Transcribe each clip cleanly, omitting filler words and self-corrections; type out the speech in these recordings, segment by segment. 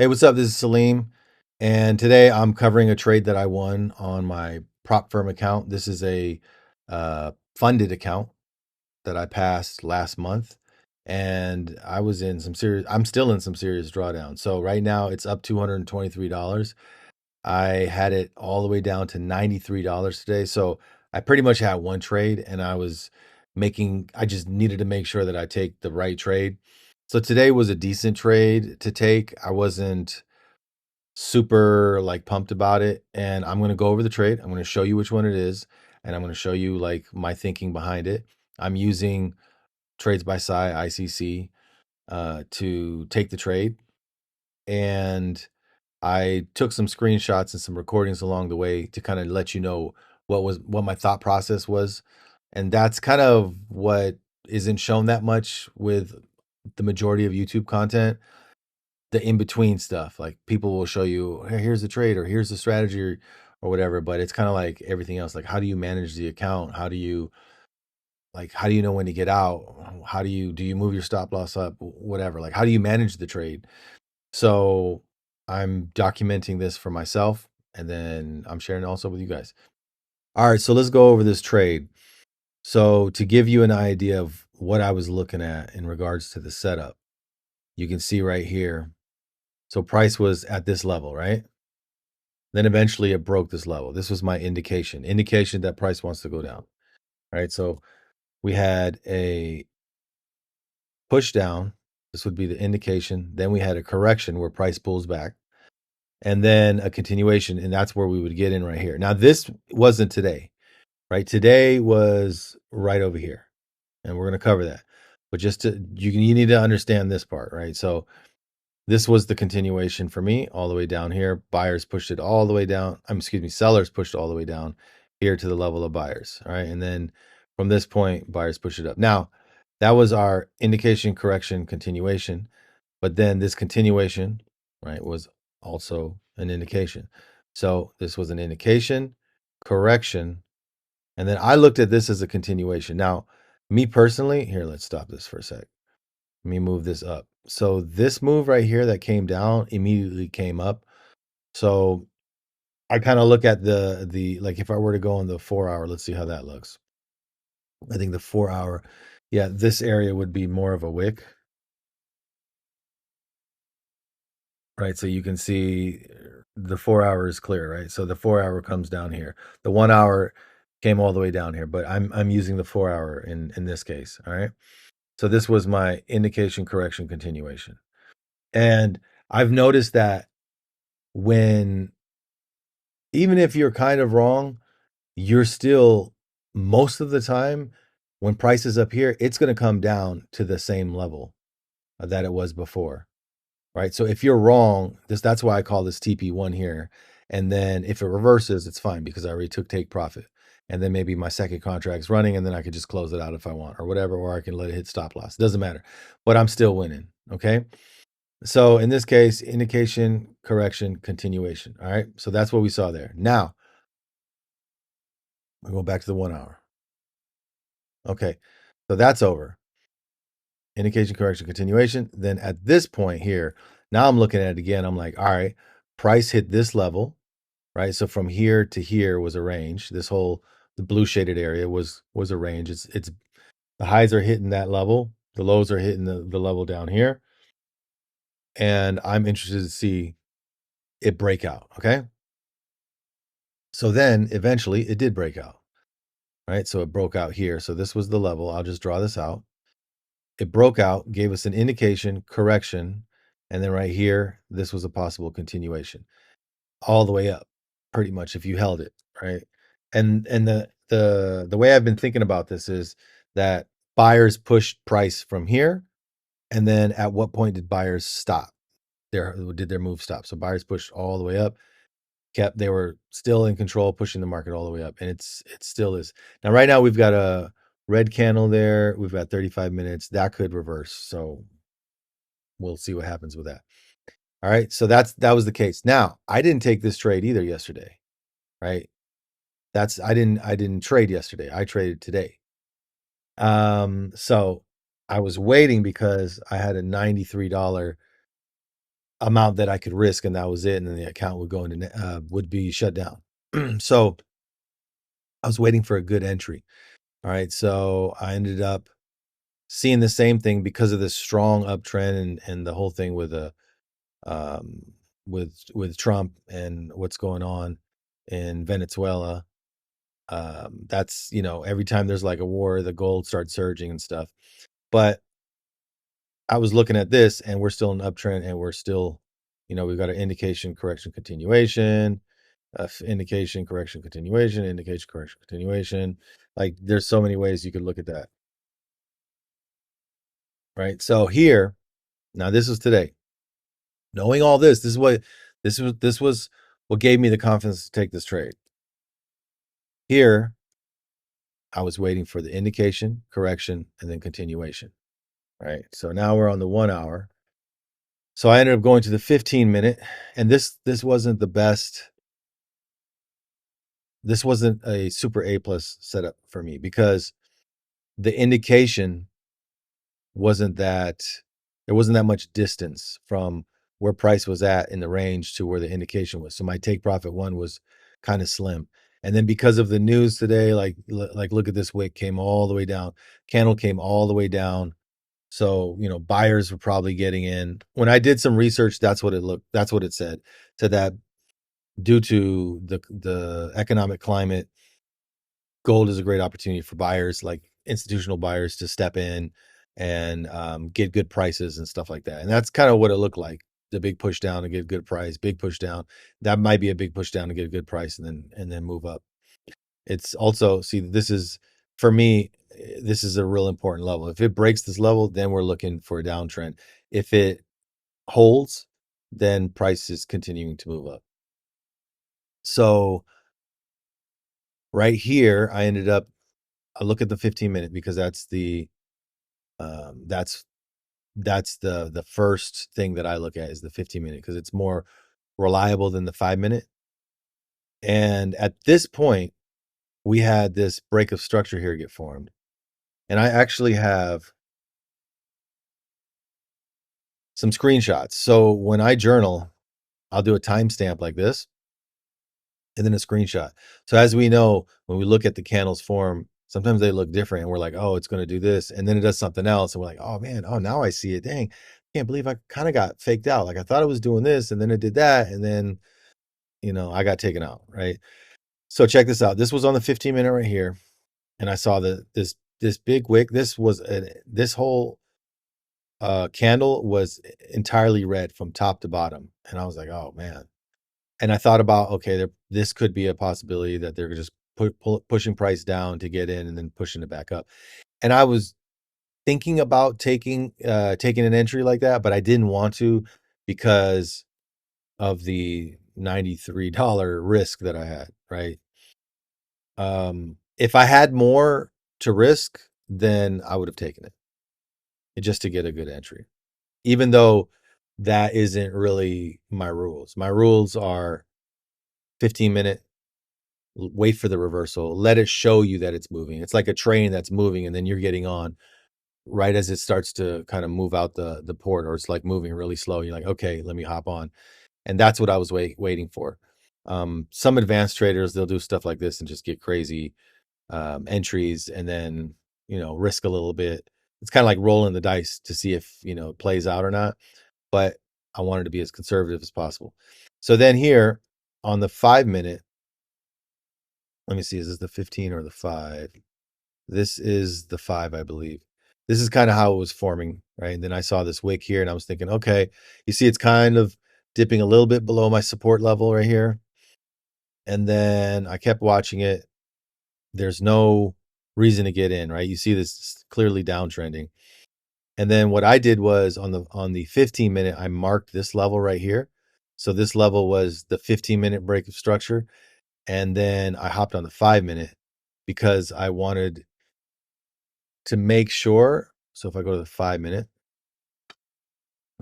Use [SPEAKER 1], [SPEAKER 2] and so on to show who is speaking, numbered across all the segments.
[SPEAKER 1] Hey, what's up? This is Salim, and today I'm covering a trade that I won on my prop firm account. This is a funded account that I passed last month, and I was in some serious. I'm still in some serious drawdown. So right now it's up $223. I had it all the way down to $93 today. So I pretty much had one trade, and I was making. I just needed to make sure that I take the right trade. So today was a decent trade to take. I wasn't super like pumped about it, and I'm going to go over the trade. I'm going to show you which one it is, and I'm going to show you like my thinking behind it. I'm using trades by Sci ICC to take the trade, and I took some screenshots and some recordings along the way to kind of let you know what my thought process was. And that's kind of what isn't shown that much with the majority of YouTube content, the in between stuff. Like people will show you, hey, here's the trade or here's the strategy or whatever. But it's kind of like everything else. Like, how do you manage the account? How do you know when to get out? Do you move your stop loss up? Whatever. Like, how do you manage the trade? So I'm documenting this for myself, and then I'm sharing it also with you guys. All right. So let's go over this trade. So to give you an idea of what I was looking at in regards to the setup, you can see right here. So price was at this level, right? Then eventually it broke this level. This was my indication that price wants to go down, right? So we had a push down. This would be the indication. Then we had a correction where price pulls back, and then a continuation. And that's where we would get in right here. Now, this wasn't today, right? Today was right over here, and we're going to cover that. But you need to understand this part, right? So this was the continuation for me all the way down here. Buyers pushed it all the way down. Sellers pushed all the way down here to the level of buyers. All right. And then from this point, buyers push it up. Now, that was our indication, correction, continuation. But then this continuation, right, was also an indication. So this was an indication, correction. And then I looked at this as a continuation. Now, me personally, here, let's stop this for a sec. Let me move this up. So this move right here that came down immediately came up. So I kind of look at the like if I were to go on the 4 hour, let's see how that looks. I think the 4 hour, yeah, this area would be more of a wick, right? So you can see the 4 hour is clear, right? So the 4 hour comes down here. The 1 hour came all the way down here, but I'm using the 4 hour in this case. All right. So this was my indication, correction, continuation. And I've noticed that when, even if you're kind of wrong, you're still, most of the time when price is up here, it's going to come down to the same level that it was before, right? So if you're wrong, that's why I call this TP1 here. And then if it reverses, it's fine because I already took take profit. And then maybe my second contract's running, and then I could just close it out if I want or whatever, or I can let it hit stop loss. It doesn't matter, but I'm still winning. Okay. So in this case, indication, correction, continuation. All right. So that's what we saw there. Now we go back to the 1 hour. Okay. So that's over. Indication, correction, continuation. Then at this point here, now I'm looking at it again. I'm like, all right, price hit this level, right? So from here to here was a range. The blue shaded area was a range. It's the highs are hitting that level. The lows are hitting the level down here. And I'm interested to see it break out. Okay. So then eventually it did break out, right? So it broke out here. So this was the level. I'll just draw this out. It broke out, gave us an indication, correction, and then right here, this was a possible continuation all the way up, pretty much if you held it, right? And the way I've been thinking about this is that buyers pushed price from here, and then at what point did buyers stop? Did their move stop? So buyers pushed all the way up, they were still in control, pushing the market all the way up, and it still is. Now right now we've got a red candle there. We've got 35 minutes. That could reverse. So we'll see what happens with that. All right. So that was the case. Now, I didn't take this trade either yesterday, right? I didn't trade yesterday. I traded today. So I was waiting because I had a $93 amount that I could risk, and that was it. And then the account would go into would be shut down. So I was waiting for a good entry. All right, so I ended up seeing the same thing because of this strong uptrend and the whole thing with um, with Trump and what's going on in Venezuela. That's, every time there's like a war, the gold starts surging and stuff. But I was looking at this, and we're still in an uptrend, and we're still, we've got an indication, correction, continuation, indication, correction, continuation, indication, correction, continuation. Like, there's so many ways you could look at that, right? So here, now this was today. Knowing all this, this was what gave me the confidence to take this trade. Here, I was waiting for the indication, correction, and then continuation. Right. So now we're on the 1 hour. So I ended up going to the 15-minute, and this wasn't the best. This wasn't a super A plus setup for me because the indication wasn't that there wasn't that much distance from where price was at in the range to where the indication was. So my take profit one was kind of slim. And then because of the news today, like look at this wick came all the way down, candle came all the way down. So, buyers were probably getting in. When I did some research, that's what it said. To that, due to the economic climate, gold is a great opportunity for buyers, like institutional buyers, to step in and get good prices and stuff like that. And that's kind of what it looked like. The big push down to get a good price, big push down. That might be a big push down to get a good price and then move up. It's also, see, this is, for me, this is a real important level. If it breaks this level, then we're looking for a downtrend. If it holds, then price is continuing to move up. So right here, I look at the 15-minute because that's the first thing that I look at is the 15-minute because it's more reliable than the 5-minute. And at this point, we had this break of structure here get formed. And I actually have some screenshots. So when I journal, I'll do a timestamp like this and then a screenshot. So as we know, when we look at the candles form, sometimes they look different and we're like, oh, it's going to do this. And then it does something else. And we're like, oh man, oh, now I see it. Dang, I can't believe I kind of got faked out. Like I thought it was doing this and then it did that. And then, I got taken out. Right. So check this out. This was on the 15-minute right here. And I saw this big wick. This whole candle was entirely red from top to bottom. And I was like, oh man. And I thought about, okay, this could be a possibility that they're just pushing price down to get in and then pushing it back up. And I was thinking about taking an entry like that, but I didn't want to because of the $93 risk that I had, right? If I had more to risk, then I would have taken it just to get a good entry. Even though that isn't really my rules. My rules are 15-minute, wait for the reversal, let it show you that it's moving. It's like a train that's moving and then you're getting on right as it starts to kind of move out the port, or it's like moving really slow. You're like, okay, let me hop on. And that's what I was waiting for. Some advanced traders, they'll do stuff like this and just get crazy entries and then, risk a little bit. It's kind of like rolling the dice to see if, it plays out or not. But I wanted to be as conservative as possible. So then here on the 5-minute, let me see, is this the 15 or the 5? This is the 5, I believe. This is kind of how it was forming, right? And then I saw this wick here and I was thinking, okay, you see it's kind of dipping a little bit below my support level right here. And then I kept watching it. There's no reason to get in, right? You see this clearly downtrending. And then what I did was on the 15-minute, I marked this level right here. So this level was the 15-minute break of structure. And then I hopped on the 5-minute because I wanted to make sure. So if I go to the 5-minute,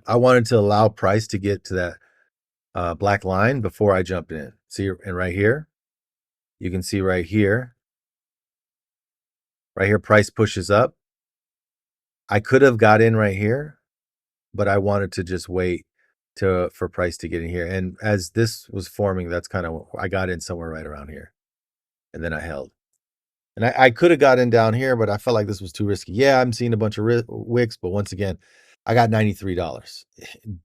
[SPEAKER 1] I wanted to allow price to get to that black line before I jumped in. See, and right here, you can see right here, price pushes up. I could have got in right here, but I wanted to just wait for price to get in here. And as this was forming, that's kind of, I got in somewhere right around here, and then I held. And I could have gotten down here, but I felt like this was too risky. Yeah, I'm seeing a bunch of wicks, but once again, I got $93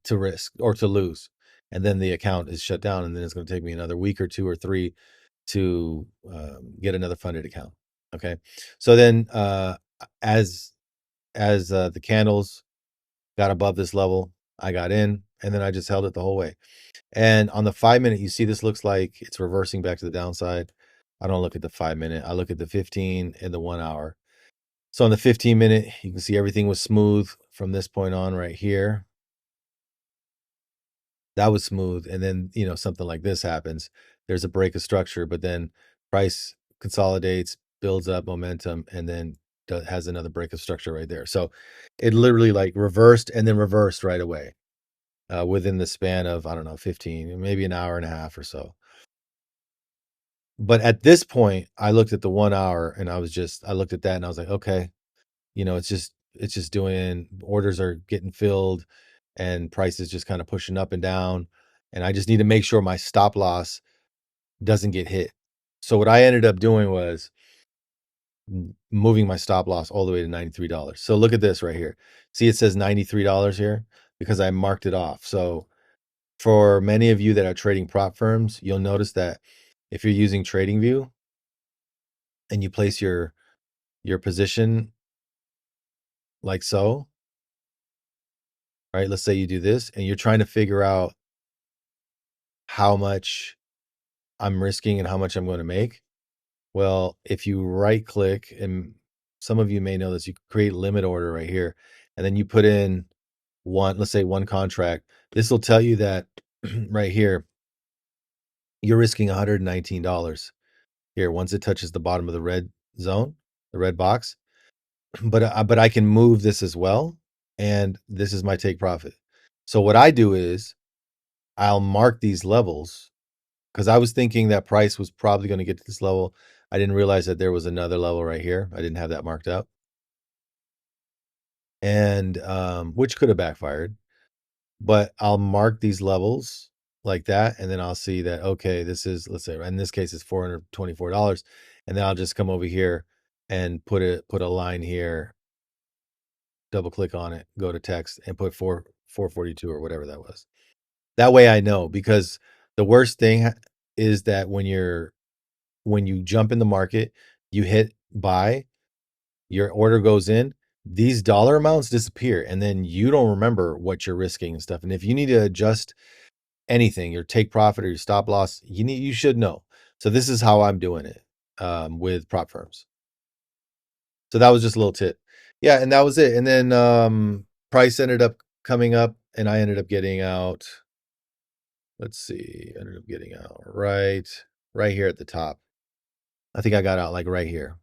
[SPEAKER 1] to risk or to lose. And then the account is shut down, and then it's going to take me another week or 2 or 3 to get another funded account. Okay. So then as the candles got above this level, I got in, and then I just held it the whole way. And on the 5-minute, you see this looks like it's reversing back to the downside. I don't look at the 5-minute. I look at the 15 and the 1 hour. So on the 15-minute, you can see everything was smooth from this point on right here. That was smooth. And then, something like this happens. There's a break of structure, but then price consolidates, builds up momentum, and then has another break of structure right there. So it literally like reversed and then reversed right away within the span of, I don't know, 15, maybe an hour and a half or so. But at this point, I looked at the 1 hour and I looked at that and I was like, okay, it's just doing, orders are getting filled and prices just kind of pushing up and down. And I just need to make sure my stop loss doesn't get hit. So what I ended up doing was moving my stop loss all the way to $93. So look at this right here. See, it says $93 here because I marked it off. So for many of you that are trading prop firms, you'll notice that if you're using TradingView and you place your position like so, right? Let's say you do this and you're trying to figure out how much I'm risking and how much I'm going to make. Well, if you right click, and some of you may know this, you create limit order right here, and then you put in let's say one contract. This will tell you that right here, you're risking $119 here once it touches the bottom of the red zone, the red box. But I can move this as well, and this is my take profit. So what I do is I'll mark these levels because I was thinking that price was probably going to get to this level. I didn't realize that there was another level right here. I didn't have that marked up, and which could have backfired. But I'll mark these levels like that, and then I'll see that, okay, this is, let's say in this case it's $424, and then I'll just come over here and put a line here, double click on it, go to text, and put 442 or whatever that was. That way I know, because the worst thing is that when you jump in the market, you hit buy, your order goes in, these dollar amounts disappear, and then you don't remember what you're risking and stuff. And if you need to adjust anything, your take profit or your stop loss, you should know. So this is how I'm doing it with prop firms. So that was just a little tip. Yeah, and that was it. And then price ended up coming up, and I ended up getting out. Let's see, ended up getting out right here at the top. I think I got out like right here.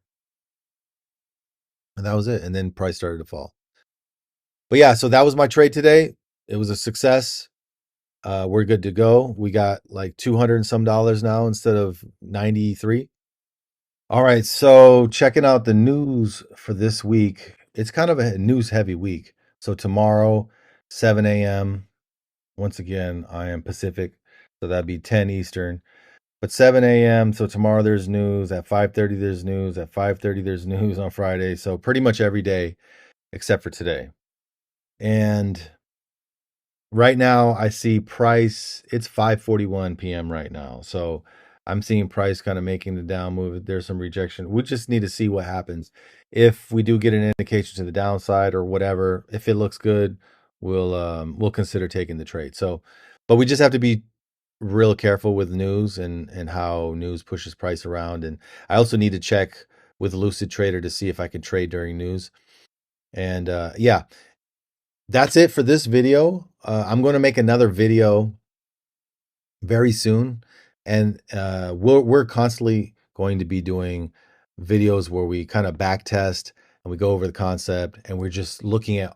[SPEAKER 1] And that was it. And then price started to fall. But yeah, so that was my trade today. It was a success. We're good to go. We got like $200 and some now instead of 93. All right, so checking out the news for this week. It's kind of a news heavy week. So tomorrow, 7 a.m. Once again, I am Pacific, so that'd be 10 Eastern. But 7 a.m. So tomorrow there's news. At 5:30 there's news. At 5:30 there's news on Friday. So pretty much every day except for today. And right now I see price, it's 5:41 p.m. right now. So I'm seeing price kind of making the down move. There's some rejection. We just need to see what happens. If we do get an indication to the downside or whatever, if it looks good, we'll consider taking the trade. So, but we just have to be real careful with news and how news pushes price around. And I also need to check with Lucid Trader to see if I can trade during news. And yeah, that's it for this video. I'm going to make another video very soon, and we're constantly going to be doing videos where we kind of back test and we go over the concept, and we're just looking at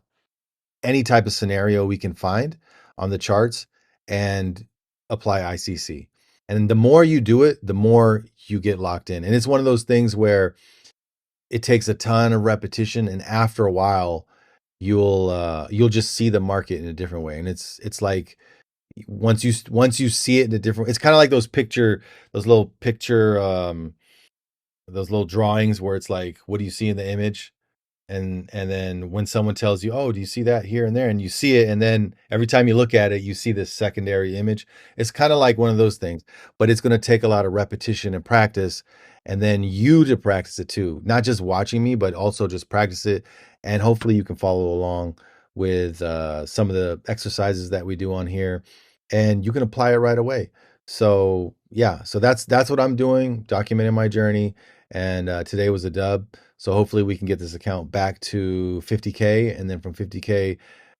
[SPEAKER 1] any type of scenario we can find on the charts and apply ICC. And the more you do it, the more you get locked in. And it's one of those things where it takes a ton of repetition, and after a while, you'll just see the market in a different way. And it's like Once you see it in a different, it's kind of like those little picture those little drawings where it's like, what do you see in the image? And then when someone tells you, oh, do you see that here and there, and you see it, and then every time you look at it you see this secondary image. It's kind of like one of those things, but it's going to take a lot of repetition and practice, and then you to practice it too, not just watching me but also just practice it. And hopefully you can follow along with some of the exercises that we do on here, and you can apply it right away. So yeah, so that's what I'm doing, documenting my journey. And today was a dub. So hopefully we can get this account back to 50K, and then from 50K,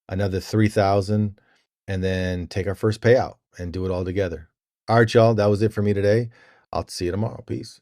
[SPEAKER 1] another 3,000, and then take our first payout and do it all together. All right, y'all. That was it for me today. I'll see you tomorrow. Peace.